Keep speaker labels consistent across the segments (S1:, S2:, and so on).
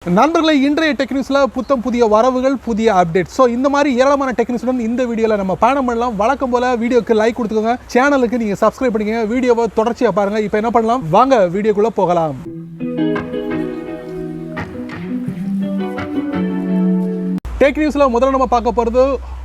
S1: நண்பர்களே, இன்றைய டெக் நியூஸ்ல புத்தம் புதிய வரவுகள், புதிய அப்டேட். ஸோ இந்த மாதிரி ஏராளமான டெக் நியூஸுடன் இந்த வீடியோவில் நம்ம பயணம் பண்ணலாம். வழக்கம் போல வீடியோக்கு லைக் கொடுத்துக்கோங்க, சேனலுக்கு நீங்கள் சப்ஸ்கிரைப் பண்ணிக்கோங்க, வீடியோவை தொடர்ச்சியாக பாருங்கள். இப்போ என்ன பண்ணலாம், வாங்க வீடியோக்குள்ளே போகலாம். டெக் நியூஸில் முதல்ல நம்ம பார்க்க போகிறது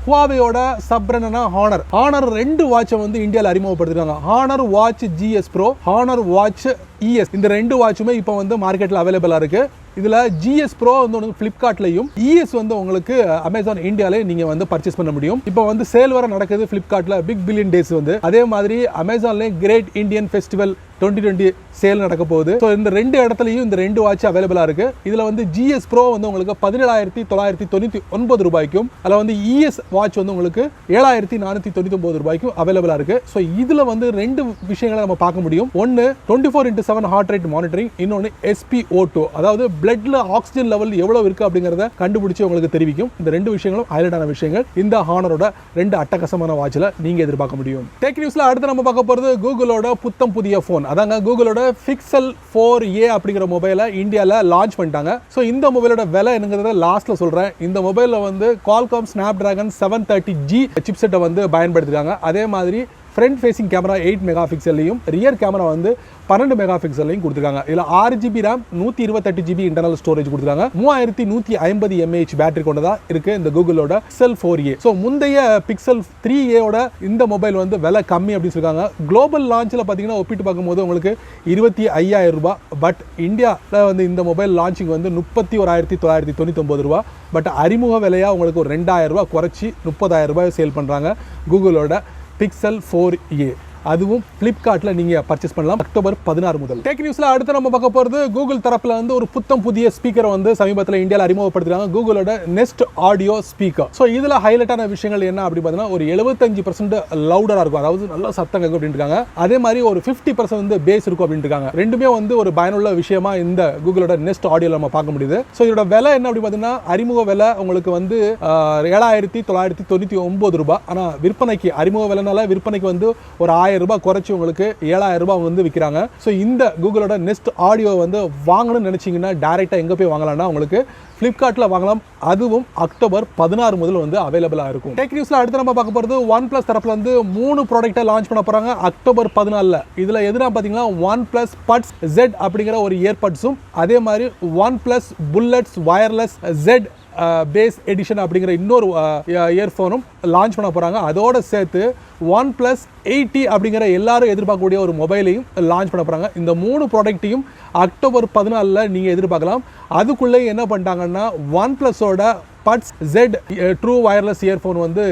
S1: ஹுவாவேயோட சப்ரனா ஹானர் 2 வாட்சை வந்து இந்தியாவில் அறிமுகப்படுத்திருக்காங்க. Honor watch GS Pro, honor watch ES, இந்த 2 வாட்சுமே இப்போ வந்து மார்க்கெட்டில் அவைலபிளாக இருக்குது. இதில் GS Pro வந்து உங்களுக்கு ஃப்ளிப்கார்ட்லையும், ES வந்து உங்களுக்கு அமேசான் இந்தியாவிலே நீங்கள் வந்து பர்ச்சேஸ் பண்ண முடியும். இப்போ வந்து சேல் வர நடக்குது ஃப்ளிப்கார்ட்டில், பிக் பில்லியன் டேஸ் வந்து. அதே மாதிரி அமேசான்லேயும் கிரேட் இந்தியன் ஃபெஸ்டிவல் 2020 சேல் நடக்க போகுது. ஸோ இந்த 2 இடத்துலையும் இந்த 2 வாட்ச் அவைலபிளாக இருக்குது. இதில் வந்து GS Pro வந்து உங்களுக்கு 17,999 ரூபாய்க்கும், அதில் வந்து ES வாட்ச் வந்து உங்களுக்கு 7,499 ரூபாய்க்கும் அவைலபிளாக இருக்குது. ஸோ இதில் வந்து 2 விஷயங்களை நம்ம பார்க்க முடியும். ஒன்று 24/7 ஹார்ட் ரேட் மானிட்டரிங், இன்னொன்று SpO2, அதாவது பிளட்ல ஆக்சிஜன் லெவல் எவ்வளவு இருக்கு அப்படிங்கறத கண்டுபிடிச்சு உங்களுக்கு தெரிவிக்கும். இந்த 2 விஷயங்களும் ஹைலைட்டான விஷயங்கள் இந்த ஹானரோட 2 அட்டகாசமான வாட்ச்ல நீங்க எதிர்பார்க்க முடியும். டெக் நியூஸ்ல அடுத்து நம்ம பார்க்க போறது கூகுளோட புத்தம் புதிய போன். அதாங்க கூகுளோட Pixel 4a அப்படிங்கிற மொபைலை இந்தியாவில் லான்ச் பண்ணிட்டாங்க. ஸோ இந்த மொபைலோட விலை என்னங்கிறத லாஸ்ட்ல சொல்றேன். இந்த மொபைலில் வந்து Qualcomm Snapdragon 730G சிப்செட்டை வந்து பயன்படுத்திருக்காங்க. அதே மாதிரி ஃப்ரண்ட் ஃபேசிங் கேமரா 8 மெகா பிக்சல்லையும், ரியர் கேமரா வந்து 12 மெகா பிக்சல்லையும் கொடுத்துருக்காங்க. இதில் 6GB RAM, 128GB internal storage கொடுத்துருக்காங்க. 3150 mAh பேட்டரி கொண்டதாக இருக்குது இந்த கூகுளோட Pixel 4a. ஸோ முந்தைய Pixel 3a இந்த மொபைல் வந்து விலை கம்மி அப்படின்னு சொல்லியிருக்காங்க. குளோபல் லான்ச்சில் பார்த்தீங்கன்னா ஒப்பிட்டு பார்க்கும்போது உங்களுக்கு 25,000 ரூபாய். பட் இந்தியாவில் வந்து இந்த மொபைல் லான்ச்சிங் வந்து 31,999 ரூபா. பட் அறிமுக விலையாக உங்களுக்கு ஒரு 2,000 ரூபாய் குறைச்சி 30,000 ரூபாய் சேல் பண்ணுறாங்க கூகுளோட Pixel 4a. அதுவும் ஃப்ளிப்கார்ட்டில் நீங்கள் பர்ச்சேஸ் பண்ணலாம் அக்டோபர் 16 முதல். டெக் நியூஸில் அடுத்து நம்ம பார்க்க போகிறது கூகுள் தரப்பில் வந்து ஒரு புத்தம் புதிய ஸ்பீக்கரை வந்து சமீபத்தில் இந்தியாவில் அறிமுகப்படுத்துகிறாங்க, கூகுளோட நெஸ்ட் ஆடியோ ஸ்பீக்கர். ஸோ இதில் ஹைலைட்டான விஷயங்கள் என்ன அப்படி பார்த்தீங்கன்னா, ஒரு 75% லவுடராக இருக்கும், அதாவது நல்லா சத்தம் கேட்கும் அப்படின்னு இருக்காங்க. அதே மாதிரி ஒரு 50% வந்து பேஸ் இருக்கும் அப்படின்னு இருக்காங்க. ரெண்டுமே வந்து ஒரு பயனுள்ள விஷயமா இந்த கூகுளோட நெஸ்ட் ஆடியோவில் நம்ம பார்க்க முடியுது. ஸோ இதோட விலை என்ன அப்படி பார்த்தீங்கன்னா, அறிமுக விலை உங்களுக்கு வந்து 7,999 ரூபாய். ஆனால் விற்பனைக்கு அறிமுக விலைனால விற்பனைக்கு வந்து ஒரு 1,000 ரூபாய் குறைச்சி உங்களுக்கு 7,000 ரூபாய் வந்து விற்கிறாங்க. ஸோ இந்த கூகுளோட நெஸ்ட் ஆடியோ வந்து வாங்கணும்னு நினைச்சீங்கன்னா டைரெக்டாக எங்கே போய் வாங்கலாம்னா உங்களுக்கு ஃப்ளிப்கார்ட்டில் வாங்கலாம். அதுவும் அக்டோபர் 16 முதல் வந்து அவைலபிளாக இருக்கும். டெக் நியூஸில் அடுத்து நம்ம பார்க்க போகிறது OnePlus தரப்பில் வந்து 3 ப்ராடக்ட்டை லான்ச் பண்ண போகிறாங்க அக்டோபர் 14. இதில் எதுனா பார்த்தீங்கன்னா OnePlus Buds Z அப்படிங்கிற ஒரு இயர்பட்ஸும், அதே மாதிரி OnePlus Bullets Wireless Z bass edition அப்படிங்கிற இன்னொரு இயர்ஃபோனும் லான்ச் பண்ண போகிறாங்க. அதோடு சேர்த்து OnePlus 80 அப்படிங்கிற எல்லாரும் எதிர்பார்க்கக்கூடிய ஒரு மொபைலையும் லான்ச் பண்ண போகிறாங்க. இந்த 3 ப்ராடக்ட்டையும் அக்டோபர் 14 நீங்கள் எதிர்பார்க்கலாம். அதுக்குள்ளே என்ன பண்ணிட்டாங்கன்னா, OnePlusோட Buds Z true wireless earphone வந்து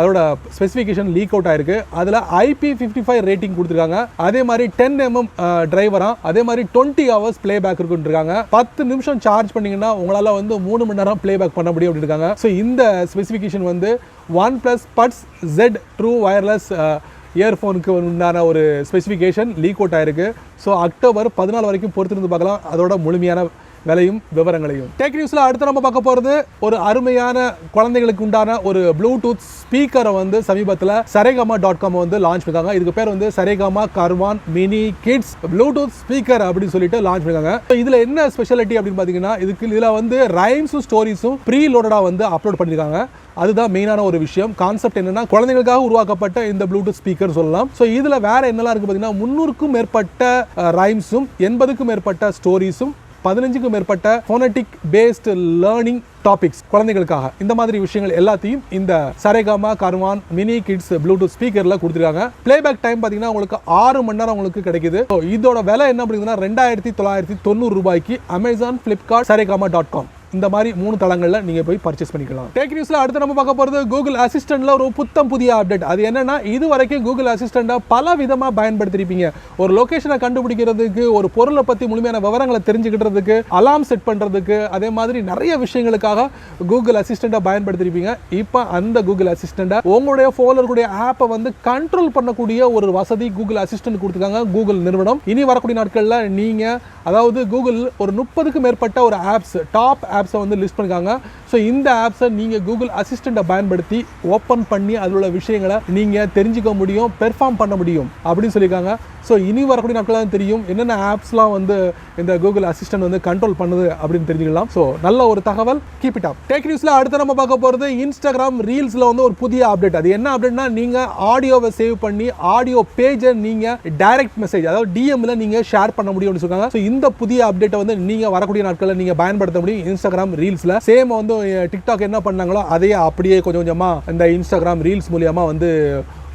S1: அதோட ஸ்பெசிஃபிகேஷன் லீக் அவுட் ஆயிருக்கு. அதில் IP55 ரேட்டிங் கொடுத்துருக்காங்க. அதே மாதிரி 10mm டிரைவரா, அதே மாதிரி 20 hours பிளே பேக் இருக்குன்றாங்க. 10 நிமிஷம் சார்ஜ் பண்ணீங்கன்னா உங்களால் வந்து 3 மணி நேரம் பிளே பேக் பண்ண முடியும் அப்படின்னு இருக்காங்க. ஸோ இந்த ஸ்பெசிஃபிகேஷன் வந்து OnePlus Buds Z true wireless இயர்ஃபோனுக்கு உண்டான ஒரு ஸ்பெசிஃபிகேஷன் லீக் அவுட் ஆயிருக்கு. ஸோ அக்டோபர் 14 வரைக்கும் பொறுத்திருந்து பார்க்கலாம் அதோட முழுமையான விலையும் விவரங்களையும். டெக் நியூஸில் அடுத்து நம்ம பார்க்க போகிறது ஒரு அருமையான குழந்தைகளுக்கு உண்டான ஒரு ப்ளூடூத் ஸ்பீக்கரை வந்து சமீபத்தில் saregama.com வந்து லான்ச் பண்ணிருக்காங்க. இதுக்கு பேர் வந்து Saregama Karvan Mini Kids Bluetooth speaker அப்படின்னு சொல்லிட்டு லான்ச் பண்ணிருக்காங்க. இதில் என்ன ஸ்பெஷாலிட்டி அப்படின்னு பார்த்தீங்கன்னா, இதில் வந்து ரைம்ஸும் ஸ்டோரிஸும் ப்ரீ லோடடாக வந்து அப்லோட் பண்ணியிருக்காங்க. அதுதான் மெயினான ஒரு விஷயம். கான்செப்ட் என்னன்னா, குழந்தைகளுக்காக உருவாக்கப்பட்ட இந்த ப்ளூடூத் ஸ்பீக்கர் சொல்லலாம். ஸோ இதில் வேற என்னெல்லாம் இருக்கு பார்த்தீங்கன்னா, 300க்கும் மேற்பட்ட ரைம்ஸும், 80க்கும் மேற்பட்ட ஸ்டோரிஸும், 15க்கும் மேற்பட்ட ஃபோனடிக் பேஸ்ட் லேர்னிங் டாபிக்ஸ் குழந்தைகளுக்காக, இந்த மாதிரி விஷயங்கள் எல்லாத்தையும் இந்த Saregama Karvan Mini Kids Bluetooth ஸ்பீக்கர்ல கொடுத்துருக்காங்க. பிளேபேக் டைம் பார்த்தீங்கன்னா உங்களுக்கு 6 மணி நேரம் உங்களுக்கு கிடைக்குது. இதோட விலை என்ன அப்படின்னா 2,990 ரூபாய்க்கு அமேசான், ஃப்ளிப்கார்ட், Saregama.com இந்த மாதிரி 3 தளங்களில் நீங்கள் போய் பர்ச்சேஸ் பண்ணிக்கலாம். டெக் நியூஸில் அடுத்து நம்ம பார்க்க போகிறது கூகுள் அசிஸ்டண்ட்டில் ஒரு புத்தம் புதிய அப்டேட். அது என்னன்னா, இது வரைக்கும் கூகுள் அசிஸ்டண்ட்டை பல விதமாக பயன்படுத்திருப்பீங்க. ஒரு லொக்கேஷனை கண்டுபிடிக்கிறதுக்கு, ஒரு பொருளை பற்றி முழுமையான விவரங்களை தெரிஞ்சுக்கிட்டதுக்கு, அலாம் செட் பண்ணுறதுக்கு, அதே மாதிரி நிறைய விஷயங்களுக்காக கூகுள் அசிஸ்டண்ட்டை பயன்படுத்திருப்பீங்க. இப்போ அந்த கூகுள் அசிஸ்டண்ட்டை உங்களுடைய ஃபோனில் இருக்கக்கூடிய ஆப்பை வந்து கண்ட்ரோல் பண்ணக்கூடிய ஒரு வசதி கூகுள் அசிஸ்டன்ட் கொடுத்துருக்காங்க கூகுள் நிறுவனம். இனி வரக்கூடிய நாட்களில் நீங்கள், அதாவது கூகுள் ஒரு 30க்கும் மேற்பட்ட ஒரு ஆப்ஸ், டாப் ஆப்ஸை வந்து லிஸ்ட் பண்ணிருக்காங்க. ஸோ இந்த ஆப்ஸை நீங்கள் கூகுள் அசிஸ்டண்ட்டை பயன்படுத்தி ஓப்பன் பண்ணி அதில் விஷயங்களை நீங்கள் தெரிஞ்சுக்க முடியும், பெர்ஃபார்ம் பண்ண முடியும் அப்படின்னு சொல்லியிருக்காங்க. ஸோ இனி வரக்கூடிய நாட்கள் தான் தெரியும் என்னென்ன ஆப்ஸ்லாம் வந்து இந்த கூகுள் அசிஸ்டன்ட் வந்து கண்ட்ரோல் பண்ணுது அப்படின்னு தெரிஞ்சுக்கலாம். ஸோ நல்ல ஒரு தகவல். Keep it up. டெக் நியூஸ்ல அடுத்து நம்ம பார்க்க போகிறது இன்ஸ்டாகிராம் ரீல்ஸ்ல வந்து ஒரு புதிய அப்டேட். அது என்ன அப்டேட்னா, நீங்க ஆடியோவை சேவ் பண்ணி ஆடியோ பேஜை நீங்க டைரக்ட் மெசேஜ், அதாவது டிஎம்ல நீங்க ஷேர் பண்ண முடியும்னு சொல்றாங்க. ஸோ இந்த புதிய அப்டேட்டை வந்து நீங்க வரக்கூடிய நாட்களில் நீங்க பயன்படுத்த முடியும் இன்ஸ்டாகிராம் ரீல்ஸ்ல. சேம் வந்து டிக்டாக் என்ன பண்ணாங்களோ அதையே அப்படியே கொஞ்சம் கொஞ்சமா இந்த இன்ஸ்டாகிராம் ரீல்ஸ் மூலியமா வந்து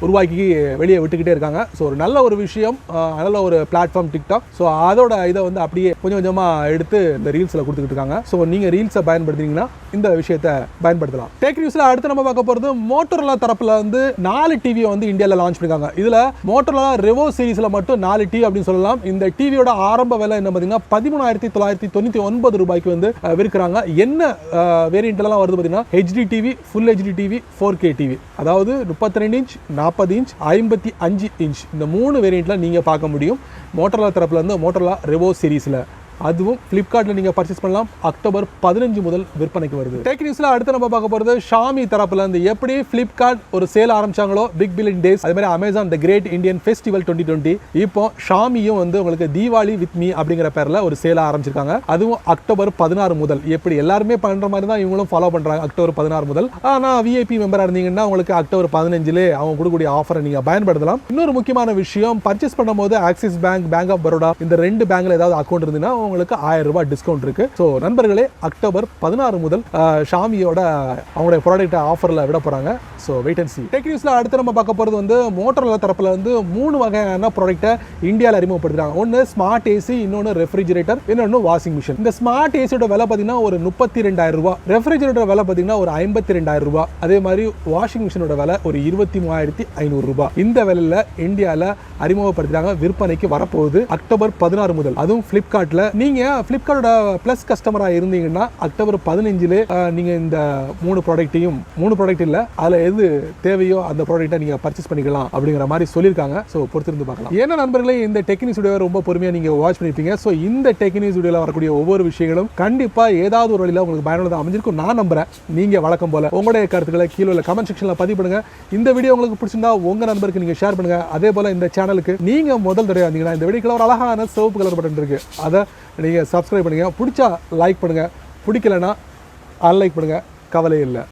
S1: உருவாக்கி வெளியே விட்டுக்கிட்டே இருக்காங்க. ஸோ ஒரு நல்ல ஒரு விஷயம், நல்ல ஒரு பிளாட்ஃபார்ம் டிக்டாக். ஸோ அதோட இதை வந்து அப்படியே கொஞ்சம் கொஞ்சமாக எடுத்து இந்த ரீல்ஸில் கொடுத்துக்கிட்டு இருக்காங்க. ஸோ நீங்கள் ரீல்ஸை பயன்படுத்திங்கன்னா இந்த விஷயத்தை பயன்படுத்தலாம். டெக் நியூஸில் அடுத்து நம்ம பார்க்க போகிறது மோட்டோரோலா தரப்பில் வந்து 4 டிவியை வந்து இந்தியாவில் லான்ச் பண்ணிருக்காங்க. இதில் மோட்டோரோலா ரெவோ சீரிஸில் மட்டும் 4 டிவி அப்படின்னு சொல்லலாம். இந்த டிவியோட ஆரம்ப விலை என்ன பார்த்தீங்கன்னா 13,999 ரூபாய்க்கு வந்து விற்கிறாங்க. என்ன வேரியண்ட்லாம் வருது பார்த்தீங்கன்னா HD TV, full HD TV, 4K TV, அதாவது 32 இன்ச், 40 இன்ச், 55 இன்ச், இந்த 3 வேரியண்ட்ல நீங்க பார்க்க முடியும் மோட்டோரோலா தரப்புல இருந்து மோட்டோரோலா ரெவோ சீரிஸ்ல. அதுவும் ஃப்ளிப்கார்ட்ல நீங்க பர்ச்சேஸ் பண்ணலாம். அக்டோபர் 15 முதல் விற்பனைக்கு வருது. டெக் நியூஸ்ல அடுத்து நம்ம பார்க்க போறது Xiaomi தரப்புல இருந்து எப்படி ஃப்ளிப்கார்ட் ஒரு சேல் ஆரம்பிச்சாங்களோ பிக் பில்லியன் டேஸ், அதே மாதிரி அமேசான் தி கிரேட் இந்தியன் ஃபெஸ்டிவல் 2020, இப்போ Xiaomiயும் வந்து உங்களுக்கு தீபாவளி வித் மீ அப்படிங்கிற பேர்ல ஒரு சேல் ஆரம்பிச்சிருக்காங்க. அதுவும் அக்டோபர் 16 முதல். எப்படி எல்லாருமே பண்ற மாதிரி தான் இவங்களும் ஃபாலோ பண்றாங்க அக்டோபர் 16 முதல். ஆனா விஐபி மெம்பரா இருந்தீங்கன்னா உங்களுக்கு அக்டோபர் 15லே அவங்க கொடுக்கக்கூடிய ஆஃபரை நீங்க பயன்படுத்தலாம். இன்னொரு முக்கியமான விஷயம், பர்ச்சேஸ் பண்ணும்போது Axis bank, bank of Baroda இந்த 2 பேங்க்ல ஏதாவது அக்கௌண்ட் இருந்தீங்கன்னா உங்களுக்கு 1000 ரூபாய் டிஸ்கவுண்ட் இருக்கு. ஸோ நண்பர்களே, அக்டோபர் 16 முதல் ஷாமியோட அவங்களுடைய ப்ராடக்ட் ஆஃபர்ல விட போறாங்க. So wait and see. Tech நியூஸ்ல அடுத்து நம்ம பார்க்க போறது வந்து மோட்டோரோலா தரப்புல வந்து 3 வகையான ப்ராடக்ட்டை இந்தியாவில் அறிமுகப்படுத்துறாங்க. ஒன்று ஸ்மார்ட் ஏசி, இன்னொன்று ரெஃப்ரிஜரேட்டர், இன்னொன்று வாஷிங் மிஷின். இந்த ஸ்மார்ட் ஏசியோட விலை பார்த்தீங்கன்னா ஒரு 32,000 ரூபாய், ரெஃப்ரிஜரேட்டர் விலை பார்த்தீங்கன்னா ஒரு 52,000 ரூபாய், அதே மாதிரி வாஷிங் மிஷினோட விலை ஒரு 23,500 ரூபாய். இந்த விலையில இந்தியாவில் அறிமுகப்படுத்துறாங்க. விற்பனைக்கு வரப்போகுது அக்டோபர் 16 முதல். அதுவும் ஃபிளிப்கார்ட்ல. நீங்க ஃபிளிப்கார்ட்டோட பிளஸ் கஸ்டமரா இருந்தீங்கன்னா அக்டோபர் 15லே நீங்க இந்த 3 ப்ராடக்ட்டையும், 3 ப்ராடக்ட் இல்ல, அதுல எது தேவையோ அந்த ப்ராடக்ட்டை நீங்க பர்ச்சேஸ் பண்ணிக்கலாம் அப்படிங்கிற மாதிரி சொல்லியிருக்காங்க. ஸோ பொறுத்திருந்து பார்க்கலாம். ஏன்னா நண்பர்களே, இந்த டெக் நியூஸ் வீடியோ ரொம்ப பொறுமையா நீங்க வாட்ச் பண்ணிருப்பீங்க. ஸோ இந்த டெக் நியூஸ் வீடியோல வரக்கூடிய ஒவ்வொரு விஷயங்களும் கண்டிப்பா ஏதாவது ஒரு வழியில உங்களுக்கு பயனுள்ளதா அமைஞ்சிருக்கும் நான் நம்புறேன். நீங்க வழக்கம் போல உங்களுடைய கருத்துக்களை கீழே உள்ள கமெண்ட் செக்ஷன்ல பதிவு பண்ணுங்க. இந்த வீடியோ உங்களுக்கு பிடிச்சிருந்தா உங்க நண்பருக்கு நீங்க ஷேர் பண்ணுங்க. அதே போல இந்த சேனலுக்கு நீங்க முதல் தடவை வந்தீங்கன்னா இந்த வீடியோல ஒரு அழகான சிவப்பு கலர் பட்டன் இருக்கு, அதை நீங்க சப்ஸ்கிரைப் பண்ணுங்க. பிடிச்சா லைக் பண்ணுங்க, பிடிக்கலன்னா அன்லைக் பண்ணுங்க, கவலை இல்லை.